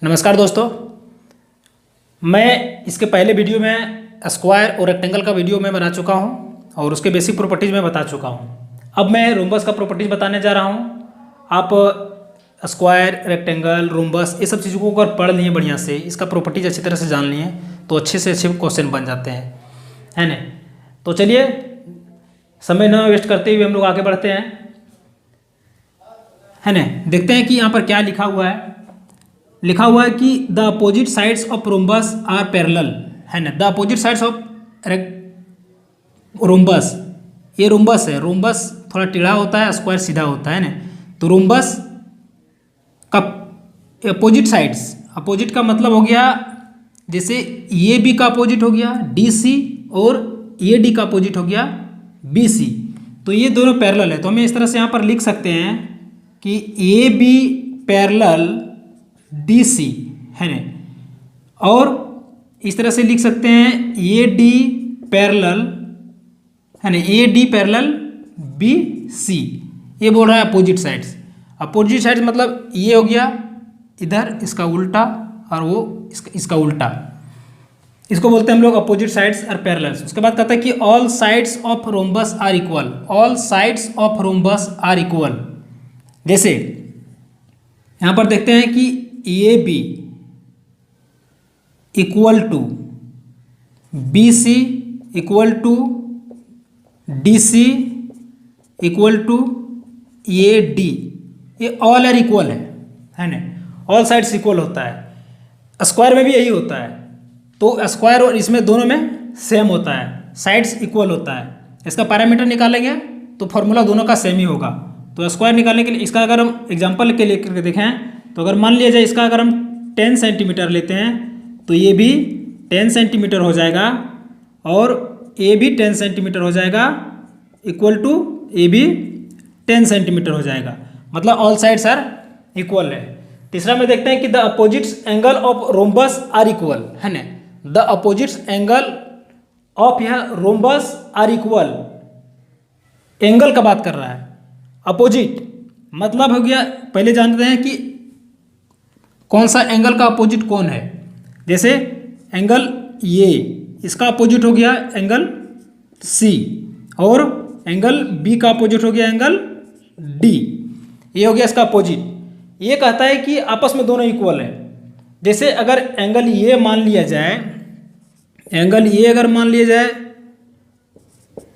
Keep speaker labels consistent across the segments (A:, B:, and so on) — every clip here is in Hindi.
A: नमस्कार दोस्तों, मैं इसके पहले वीडियो में स्क्वायर और रेक्टेंगल का वीडियो मैं बना चुका हूं और उसके बेसिक प्रॉपर्टीज़ मैं बता चुका हूं। अब मैं रोम्बस का प्रॉपर्टीज़ बताने जा रहा हूं। आप स्क्वायर, रेक्टेंगल, रोम्बस ये सब चीज़ों को अगर पढ़ लिए बढ़िया से, इसका प्रॉपर्टीज़ अच्छी तरह से जान लिए तो अच्छे से अच्छे क्वेश्चन बन जाते हैं, है ना। तो चलिए समय न वेस्ट करते हुए हम लोग आगे बढ़ते हैं, है ना। देखते हैं कि यहाँ पर क्या लिखा हुआ है। लिखा हुआ है कि the opposite sides of rhombus are parallel, है ना। The opposite sides of rhombus, ये रोम्बस है। रोम्बस थोड़ा टेढ़ा होता है, स्क्वायर सीधा होता है ना। तो रोम्बस का अपोजिट साइड्स, अपोजिट का मतलब हो गया जैसे ये बी का अपोजिट हो गया डी सी और ये डी का अपोजिट हो गया बी सी। तो ये दोनों पैरेलल है। तो हमें इस तरह से यहाँ पर लिख सकते हैं कि A B parallel D C, है ना। और इस तरह से लिख सकते हैं ए डी पैरेलल, है ना, A D parallel B C. ये बोल रहा है अपोजिट साइड्स। अपोजिट साइड्स मतलब ये हो गया इधर इसका उल्टा और वो इसका उल्टा, इसको बोलते हैं हम लोग अपोजिट साइड्स आर पैरेलल्स। उसके बाद कहता है कि all sides of rhombus are equal, all sides of rhombus are equal. जैसे यहाँ पर देखते हैं कि A B equal to B C equal to D C equal to A D, ये ऑल आर इक्वल है ना। ऑल साइड्स इक्वल होता है। स्क्वायर में भी यही होता है। तो स्क्वायर और इसमें दोनों में सेम होता है, साइड्स इक्वल होता है। इसका पैरामीटर निकालेंगे तो फॉर्मूला दोनों का सेम ही होगा। तो स्क्वायर निकालने के लिए इसका अगर हम एग्जांपल के लिए करके देखें तो अगर मान लिया जाए इसका अगर हम 10 सेंटीमीटर लेते हैं तो ये भी 10 सेंटीमीटर हो जाएगा और ए भी 10 सेंटीमीटर हो जाएगा, इक्वल टू ए भी 10 सेंटीमीटर हो जाएगा। मतलब ऑल साइड्स आर इक्वल है। तीसरा में देखते हैं कि the opposites angle of rhombus are equal, है ना। द अपोजिट्स एंगल ऑफ यह रोम्बस आर इक्वल, एंगल का बात कर रहा है। अपोजिट मतलब हो गया, पहले जानते हैं कि कौन सा एंगल का अपोजिट कौन है। जैसे एंगल ये, इसका अपोजिट हो गया एंगल सी और एंगल बी का अपोजिट हो गया एंगल डी, ये हो गया इसका अपोजिट। ये कहता है कि आपस में दोनों इक्वल है। जैसे अगर एंगल ये मान लिया जाए, एंगल ये अगर मान लिया जाए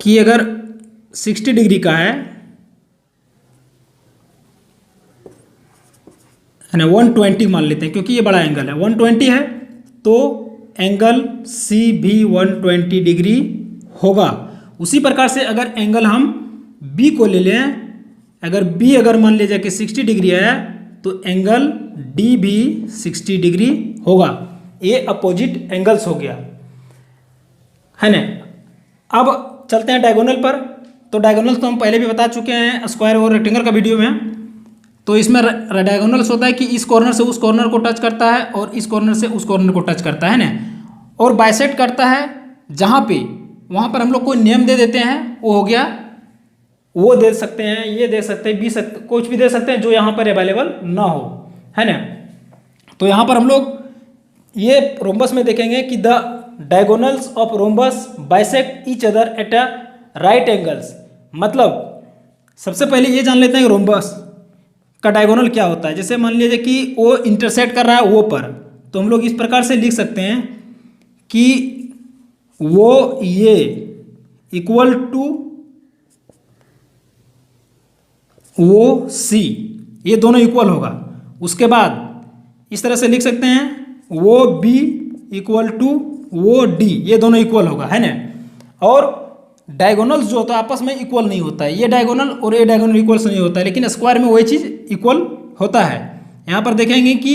A: कि अगर 60 डिग्री का है ना, 120 मान लेते हैं क्योंकि ये बड़ा एंगल है, 120 है तो एंगल सी भी 120 डिग्री होगा। उसी प्रकार से अगर एंगल हम बी को ले लें, अगर बी अगर मान लिया जाए कि 60 डिग्री है तो एंगल डी भी 60 डिग्री होगा। ये अपोजिट एंगल्स हो गया, है ना। अब चलते हैं डायगोनल पर। तो डायगोनल्स तो हम पहले भी बता चुके हैं स्क्वायर और रेक्टेंगल का वीडियो में। तो इसमें डायगोनल्स होता है कि इस कॉर्नर से उस कॉर्नर को टच करता है और इस कॉर्नर से उस कॉर्नर को टच करता है ना, और बाइसेक्ट करता है जहाँ पे, वहाँ पर हम लोग कोई नेम दे देते हैं। वो हो गया, वो दे सकते हैं, ये दे सकते हैं, कुछ भी दे सकते हैं जो यहाँ पर अवेलेबल ना हो, है ना। तो यहाँ पर हम लोग ये रोम्बस में देखेंगे कि the diagonals of rhombus bisect each other at a right angles. मतलब सबसे पहले ये जान लेते हैं रोम्बस का डायगोनल क्या होता है। जैसे मान लीजिए कि वो इंटरसेक्ट कर रहा है वो पर, तो हम लोग इस प्रकार से लिख सकते हैं कि वो ये इक्वल टू वो सी, ये दोनों इक्वल होगा। उसके बाद इस तरह से लिख सकते हैं वो बी इक्वल टू वो डी, ये दोनों इक्वल होगा, है ना। और डायगोनल्स जो होता है आपस में इक्वल नहीं होता है। ये डायगोनल और ये डायगोनल इक्वल नहीं होता है, लेकिन स्क्वायर में वही चीज़ इक्वल होता है। यहाँ पर देखेंगे कि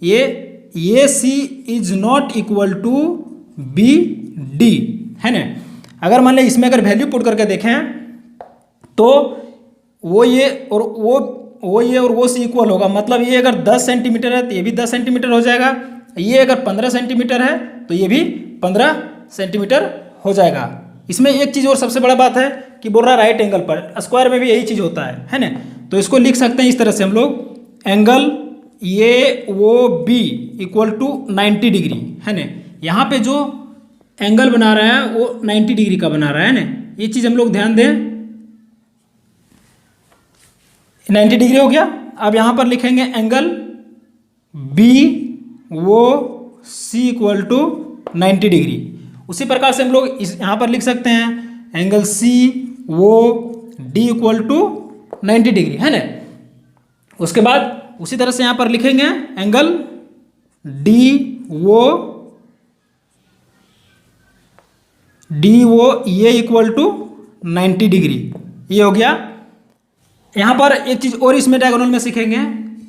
A: ये C is not equal to B D, है ना। अगर मान लें इसमें अगर वैल्यू पुट करके देखें तो वो ये और वो सी इक्वल होगा। मतलब ये अगर 10 सेंटीमीटर है तो ये भी 10 सेंटीमीटर हो जाएगा। ये अगर 15 सेंटीमीटर है तो ये भी 15 सेंटीमीटर हो जाएगा। इसमें एक चीज़ और सबसे बड़ा बात है कि बोल रहा है राइट एंगल पर, स्क्वायर में भी यही चीज़ होता है ना। तो इसको लिख सकते हैं इस तरह से हम लोग, एंगल ये वो बी इक्वल टू 90 डिग्री है ना। यहाँ पे जो एंगल बना रहा है वो 90 डिग्री का बना रहा है ना, ये चीज़ हम लोग ध्यान दें। 90 डिग्री हो गया। अब यहाँ पर लिखेंगे एंगल बी वो सी इक्वल टू 90 डिग्री। उसी प्रकार से हम लोग इस यहाँ पर लिख सकते हैं एंगल सी वो डी इक्वल टू 90 डिग्री है ना। उसके बाद उसी तरह से यहाँ पर लिखेंगे एंगल डी वो ये इक्वल टू 90 डिग्री। ये हो गया। यहाँ पर एक चीज़ और इसमें डायगोनल में सीखेंगे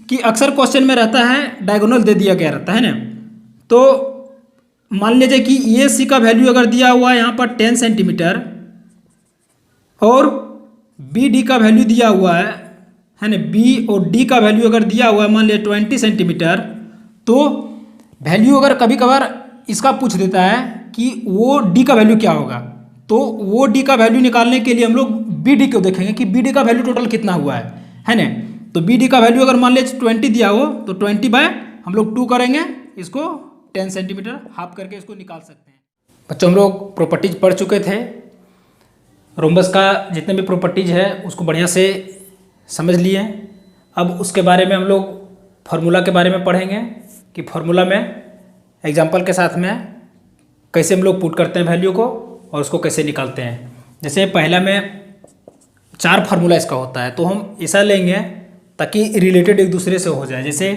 A: कि अक्सर क्वेश्चन में रहता है डायगोनल दे दिया गया रहता है ना। तो मान लीजिए कि ये सी का वैल्यू अगर दिया हुआ है यहाँ पर 10 सेंटीमीटर और बी डी का वैल्यू दिया हुआ है ना, बी और डी का वैल्यू अगर दिया हुआ है मान लीजिए 20 सेंटीमीटर, तो वैल्यू अगर कभी कभार इसका पूछ देता है कि वो डी का वैल्यू क्या होगा, तो वो डी का वैल्यू निकालने के लिए हम लोग बी डी को देखेंगे कि बी डी का वैल्यू टोटल कितना हुआ है ना। तो बी डी का वैल्यू अगर मान लीजिए 20 दिया हो तो 20 बाय हम लोग 2 करेंगे, इसको 10 सेंटीमीटर हाफ करके इसको निकाल सकते हैं। बच्चों हम लोग प्रॉपर्टीज पढ़ चुके थे। रोम्बस का जितने भी प्रॉपर्टीज है उसको बढ़िया से समझ लिए। अब उसके बारे में हम लोग फार्मूला के बारे में पढ़ेंगे कि फार्मूला में एग्जांपल के साथ में कैसे हम लोग पुट करते हैं वैल्यू को और उसको कैसे निकालते हैं। जैसे पहला में 4 फार्मूला इसका होता है, तो हम ऐसा लेंगे ताकि रिलेटेड एक दूसरे से हो जाए। जैसे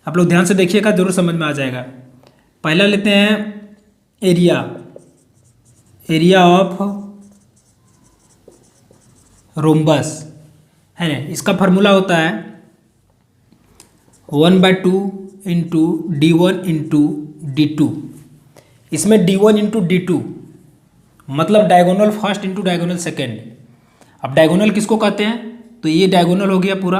A: आप लोग ध्यान से देखिएगा, जरूर समझ में आ जाएगा। पहला लेते हैं एरिया ऑफ रोम्बस है ना। इसका फार्मूला होता है 1/2 इंटू D1 इंटू D2। इसमें D1 इंटू D2 मतलब diagonal first into diagonal second. अब डायगोनल किसको कहते हैं, तो ये डायगोनल हो गया पूरा।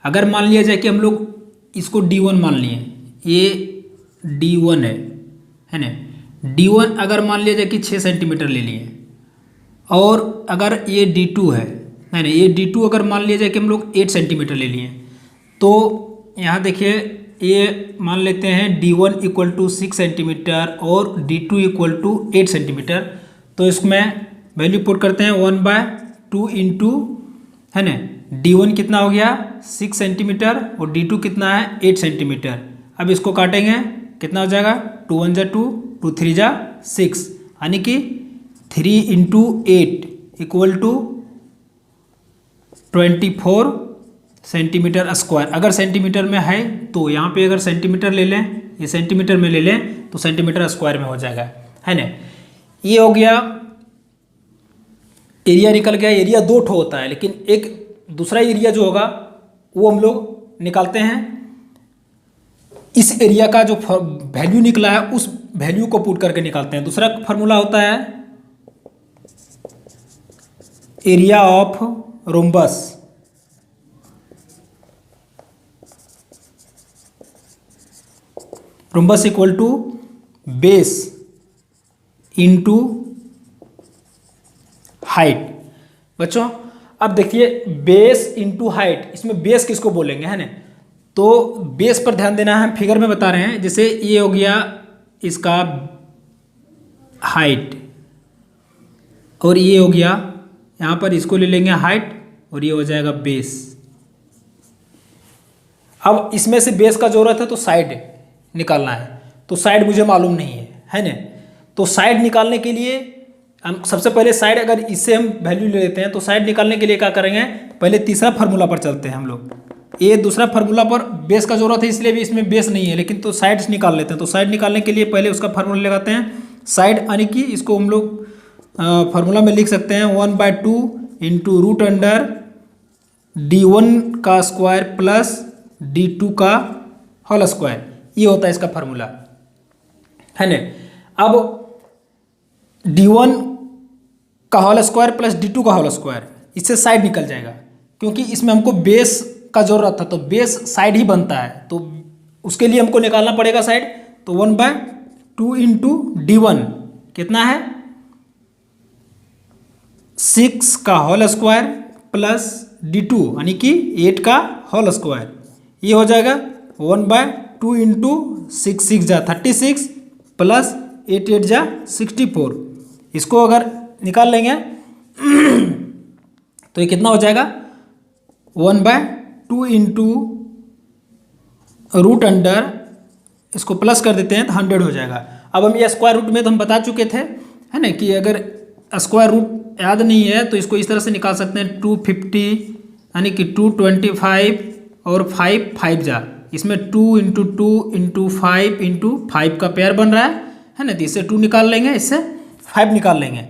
A: अगर मान लिया जाए कि हम लोग इसको D1 मान लिए, ये D1 है ना। D1 अगर मान लिया जाए कि 6 सेंटीमीटर ले लिए, और अगर ये D2 है ना, ये D2 अगर मान लिया जाए कि हम लोग 8 सेंटीमीटर ले लिए, तो यहाँ देखिए ये मान लेते हैं D1 इक्वल टू 6 सेंटीमीटर और D2 इक्वल टू 8 सेंटीमीटर। तो इसमें वैल्यू पुट करते हैं 1/2 इंटू है ना। D1 कितना हो गया 6 सेंटीमीटर और D2 कितना है 8 सेंटीमीटर। अब इसको काटेंगे, कितना हो जाएगा 2 1 जा 2, 2 3 जा 6, यानी कि 3 into 8 equal to 24 centimetre square. अगर सेंटीमीटर में है तो यहाँ पे अगर सेंटीमीटर ले लें, ये सेंटीमीटर में ले लें तो सेंटीमीटर स्क्वायर में हो जाएगा है ना। ये हो गया, एरिया निकल गया। एरिया 2 ठो होता है, लेकिन एक दूसरा एरिया जो होगा वो हम लोग निकालते हैं। इस एरिया का जो वैल्यू निकला है उस वैल्यू को पुट करके निकालते हैं। दूसरा फार्मूला होता है area of rhombus. Rhombus equal to base into height. बच्चों अब देखिए बेस इंटू हाइट, इसमें बेस किसको बोलेंगे है ना। तो बेस पर ध्यान देना है, फिगर में बता रहे हैं। जैसे ये हो गया इसका हाइट और ये हो गया, यहाँ पर इसको ले लेंगे हाइट और ये हो जाएगा बेस। अब इसमें से बेस का जरूरत है तो साइड निकालना है, तो साइड मुझे मालूम नहीं है ना। तो साइड निकालने के लिए हम सबसे पहले साइड, अगर इससे हम वैल्यू ले लेते हैं तो साइड निकालने के लिए क्या करेंगे, पहले तीसरा फार्मूला पर चलते हैं हम लोग। ये दूसरा फार्मूला पर बेस का जरूरत है, इसलिए भी इसमें बेस नहीं है, लेकिन तो साइड्स निकाल लेते हैं। तो साइड निकालने के लिए पहले उसका फार्मूला लगाते हैं साइड, यानी कि इसको हम लोग फार्मूला में लिख सकते हैं 1/2 इंटू रूट अंडर D1 का स्क्वायर प्लस D2 का होल स्क्वायर। ये होता है इसका फार्मूला है ना। अब D1 का होल स्क्वायर प्लस D2 का होल स्क्वायर, इससे साइड निकल जाएगा, क्योंकि इसमें हमको बेस का जरूरत था, तो बेस साइड ही बनता है, तो उसके लिए हमको निकालना पड़ेगा साइड। तो 1/2 इंटू D1 कितना है 6 का होल स्क्वायर प्लस D2 यानी कि 8 का होल स्क्वायर, ये हो जाएगा 1/2 इंटू 6 जा 36 प्लस 8 जा 64। इसको अगर निकाल लेंगे तो ये कितना हो जाएगा 1/2 इंटू रूट अंडर, इसको प्लस कर देते हैं तो 100 हो जाएगा। अब हम ये स्क्वायर रूट में तो हम बता चुके थे, है ना, कि अगर स्क्वायर रूट याद नहीं है तो इसको इस तरह से निकाल सकते हैं 250 यानी कि 225 और 5 जा, इसमें 2 इंटू 2 इंटू 5 इंटू 5 का पेयर बन रहा है ना, तो इससे 2 निकाल लेंगे, इससे 5 निकाल लेंगे।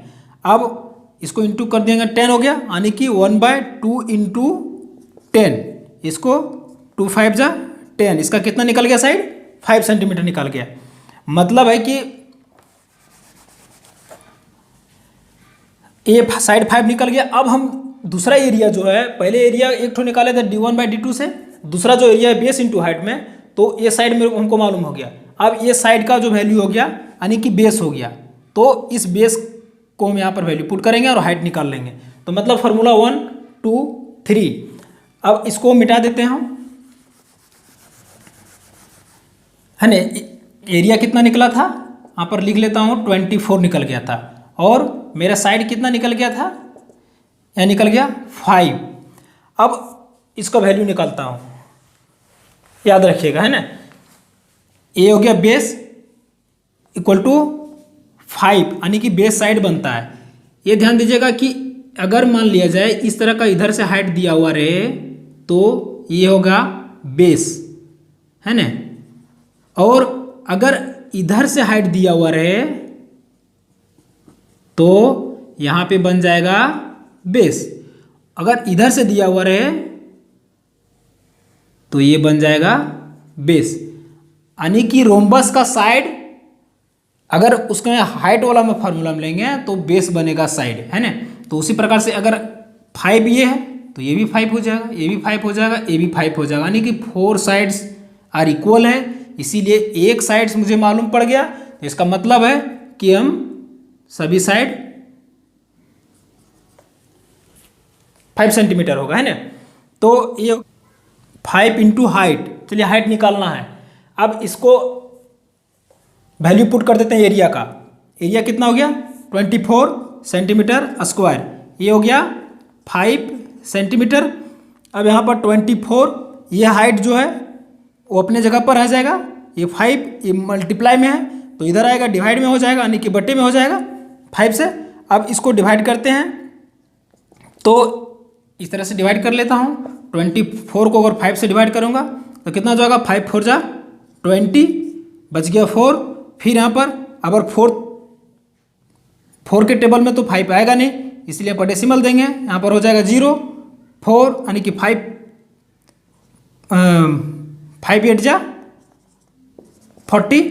A: अब इसको इंटू कर देंगे 10 हो गया, यानी कि 1/2 इंटू 10, इसको 2 5 जा 10, इसका कितना निकल गया साइड 5 सेंटीमीटर निकल गया। मतलब है कि ये साइड 5 निकल गया। अब हम दूसरा एरिया जो है, पहले एरिया एक ठो निकाले थे d1/d2 से, दूसरा जो एरिया है बेस इंटू हाइट में, तो ये साइड में हमको मालूम हो गया। अब ये साइड का जो वैल्यू हो गया यानी कि बेस हो गया, तो इस बेस को हम यहाँ पर वैल्यू पुट करेंगे और हाइट निकाल लेंगे। तो मतलब फार्मूला 1 2 3। अब इसको मिटा देते हैं हम, है ना। एरिया कितना निकला था यहाँ पर लिख लेता हूँ 24 निकल गया था, और मेरा साइड कितना निकल गया था, यह निकल गया 5। अब इसका वैल्यू निकालता हूँ, याद रखिएगा, है ना। ए हो गया बेस इक्वल टू 5 यानी कि बेस साइड बनता है। ये ध्यान दीजिएगा कि अगर मान लिया जाए इस तरह का इधर से हाइट दिया हुआ रहे तो ये होगा बेस, है ना, और अगर इधर से हाइट दिया हुआ रहे तो यहाँ पे बन जाएगा बेस, अगर इधर से दिया हुआ रहे तो ये बन जाएगा बेस। यानी कि रोम्बस का साइड अगर उसके हाइट वाला में फार्मूला में लेंगे तो बेस बनेगा साइड, है ना। तो उसी प्रकार से अगर 5 ये है तो ये भी 5 हो जाएगा, ये भी 5 हो जाएगा, ये भी 5 हो जाएगा, यानी कि 4 साइड्स आर इक्वल है। इसीलिए एक साइड्स मुझे मालूम पड़ गया, तो इसका मतलब है कि हम सभी साइड 5 सेंटीमीटर होगा, है ना। तो ये 5 इंटू हाइट, चलिए हाइट निकालना है। अब इसको वैल्यू पुट कर देते हैं एरिया का। एरिया कितना हो गया 24 सेंटीमीटर स्क्वायर, ये हो गया 5 सेंटीमीटर। अब यहाँ पर 24, ये हाइट जो है वो अपने जगह पर आ जाएगा, ये 5 ये मल्टीप्लाई में है तो इधर आएगा, डिवाइड में हो जाएगा, यानी कि बट्टे में हो जाएगा 5 से। अब इसको डिवाइड करते हैं तो इस तरह से डिवाइड कर लेता हूँ। 24 को अगर 5 से डिवाइड करूँगा तो कितना हो जाएगा 5 4 जा 20, बच गया 4। फिर यहाँ पर अगर 4 के टेबल में तो 5 आएगा नहीं, इसलिए आप डेसिमल देंगे, यहाँ पर हो जाएगा 0 4, यानी कि 5 8 जा 40,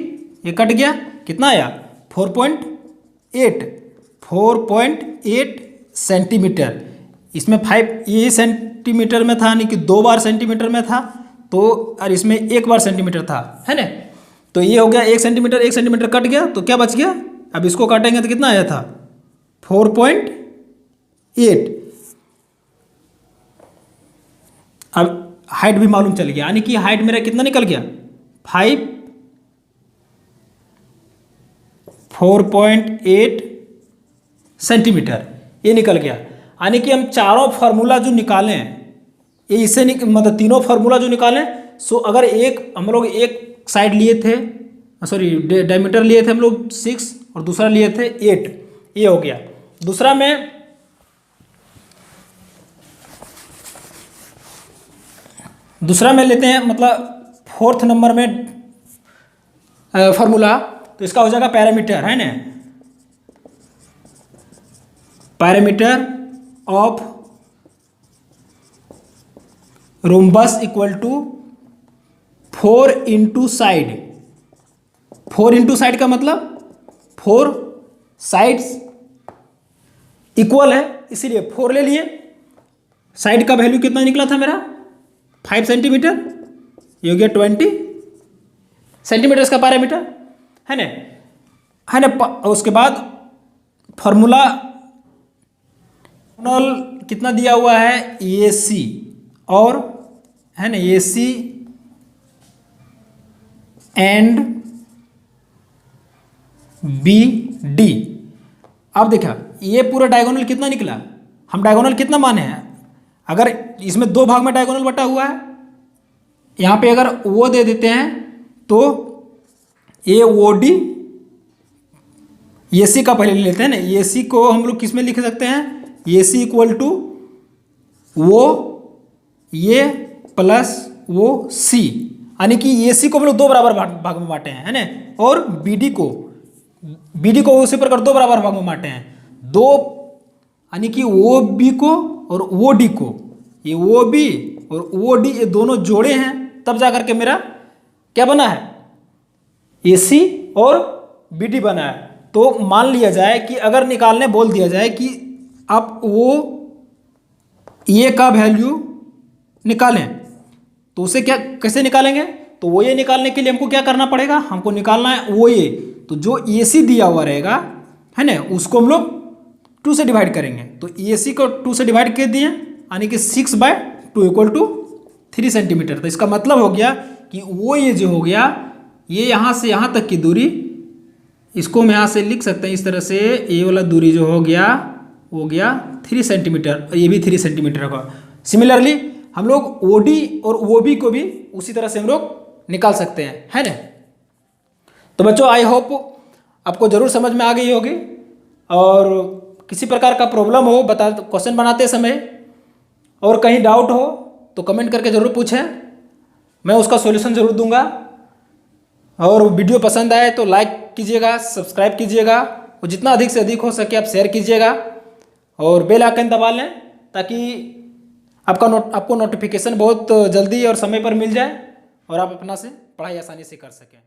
A: ये कट गया, कितना आया 4.8 सेंटीमीटर। इसमें 5 ये सेंटीमीटर में था, यानी कि 2 बार सेंटीमीटर में था, तो और इसमें 1 बार सेंटीमीटर था, है ना। तो ये हो गया 1 सेंटीमीटर कट गया, तो क्या बच गया, अब इसको काटेंगे तो कितना आया था 4.8। अब हाइट भी मालूम चल गया, यानी कि हाइट मेरा कितना निकल गया 4.8 सेंटीमीटर, ये निकल गया। यानी कि हम चारों फार्मूला जो निकालें, ये इससे मतलब तीनों फार्मूला जो निकालें, सो अगर एक हम लोग एक साइड लिए थे, सॉरी डायमीटर लिए थे हम लोग 6 और दूसरा लिए थे 8, ये हो गया। दूसरा में लेते हैं, मतलब 4th नंबर में फार्मूला, तो इसका हो जाएगा पैरामीटर, है ना, parameter of rhombus equal to 4 into side. 4 into side का मतलब 4 साइड्स इक्वल है, इसीलिए 4 ले लिए। साइड का वैल्यू कितना निकला था मेरा 5 सेंटीमीटर, ये हो गया 20 सेंटीमीटर इसका पैरामीटर, है ना, है ना। उसके बाद फॉर्मूला कितना दिया हुआ है AC, और है ना AC एंड बी डी। अब देखा ये पूरा डायगोनल कितना निकला, हम डायगोनल कितना माने हैं, अगर इसमें दो भाग में डायगोनल बटा हुआ है, यहाँ पे अगर वो दे देते हैं तो ए ओ डी, ए सी का पहले ले लेते हैं ना, ए सी को हम लोग किस में लिख सकते हैं, ए सी इक्वल टू वो ये प्लस वो सी, यानी कि ए सी को हम लोग दो बराबर भाग में बांटे हैं, है ना, और बी डी को उसी प्रकार दो बराबर भाग में बांटे हैं, दो यानी कि ओ बी को और ओ डी को, ये ओ बी और ओ डी ये दोनों जोड़े हैं, तब जा करके मेरा क्या बना है, ए सी और बी डी बना है। तो मान लिया जाए कि अगर निकालने बोल दिया जाए कि आप वो ए का वैल्यू निकालें, तो उसे क्या कैसे निकालेंगे, तो वो ये निकालने के लिए हमको क्या करना पड़ेगा, हमको निकालना है वो ये, तो जो ए सी दिया हुआ रहेगा है ना, उसको हम लोग 2 से डिवाइड करेंगे, तो ए सी को 2 से डिवाइड कर दिए, यानी कि 6/2 इक्वल टू 3 सेंटीमीटर। तो इसका मतलब हो गया कि वो ये जो हो गया, ये यहाँ से यहाँ तक की दूरी, इसको हम यहाँ से लिख सकते हैं इस तरह से, ये वाला दूरी जो हो गया वो गया 3 सेंटीमीटर, और ये भी 3 सेंटीमीटर होगा। सिमिलरली हम लोग ओ डी और ओ बी को भी उसी तरह से हम लोग निकाल सकते हैं, है ना। तो बच्चों आई होप आपको ज़रूर समझ में आ गई होगी, और किसी प्रकार का प्रॉब्लम हो क्वेश्चन बनाते समय और कहीं डाउट हो तो कमेंट करके ज़रूर पूछें, मैं उसका सॉल्यूशन ज़रूर दूंगा। और वीडियो पसंद आए तो लाइक कीजिएगा, सब्सक्राइब कीजिएगा, और जितना अधिक से अधिक हो सके आप शेयर कीजिएगा, और बेल आइकन दबा लें ताकि आपको नोटिफिकेशन बहुत जल्दी और समय पर मिल जाए और आप अपना से पढ़ाई आसानी से कर सकें।